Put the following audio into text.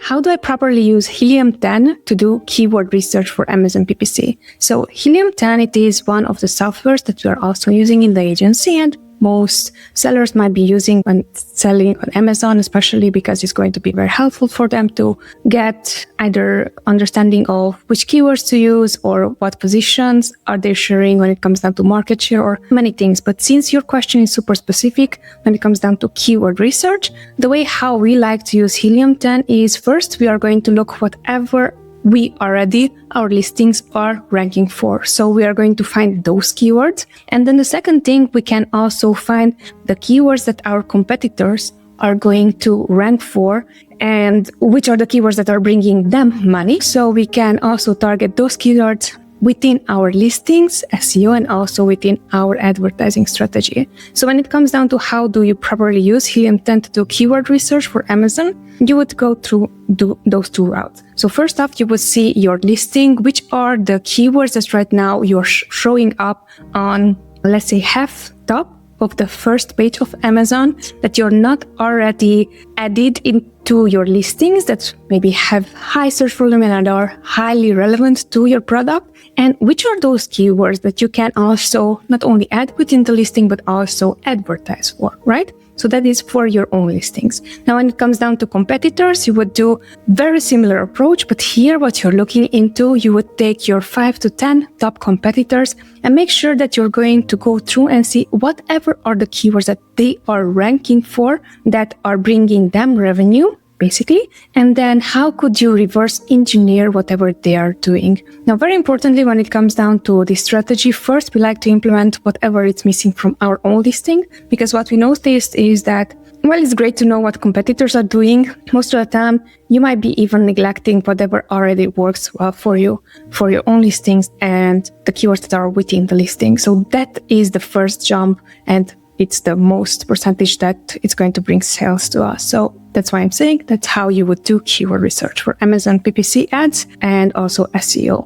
how do I properly use Helium 10 to do keyword research for Amazon PPC? So Helium 10, it is one of the softwares that we are also using in the agency, and most sellers might be using when selling on Amazon, especially because it's going to be very helpful for them to get either understanding of which keywords to use or what positions are they sharing when it comes down to market share or many things. But since your question is super specific when it comes down to keyword research, the way how we like to use Helium 10 is first we are going to look whatever our listings are ranking for. So we are going to find those keywords. And then the second thing, we can also find the keywords that our competitors are going to rank for and which are the keywords that are bringing them money. So we can also target those keywords within our listings, SEO, and also within our advertising strategy. So when it comes down to how do you properly use Helium 10 to do keyword research for Amazon, you would go through those two routes. So first off, you would see your listing, which are the keywords that right now you're showing up on, let's say, half top of the first page of Amazon that you're not already added into your listings that maybe have high search volume and are highly relevant to your product. And which are those keywords that you can also not only add within the listing, but also advertise for, right? So that is for your own listings. Now, when it comes down to competitors, you would do very similar approach, but here what you're looking into, you would take your 5 to 10 top competitors and make sure that you're going to go through and see whatever are the keywords that they are ranking for that are bringing them revenue, basically, and then how could you reverse engineer whatever they are doing. Now, very importantly, when it comes down to the strategy, first we like to implement whatever is missing from our own listing, because what we noticed is that, well, it's great to know what competitors are doing. Most of the time, you might be even neglecting whatever already works well for you, for your own listings and the keywords that are within the listing. So that is the first jump, and it's the most percentage that it's going to bring sales to us. So that's why I'm saying that's how you would do keyword research for Amazon PPC ads and also SEO.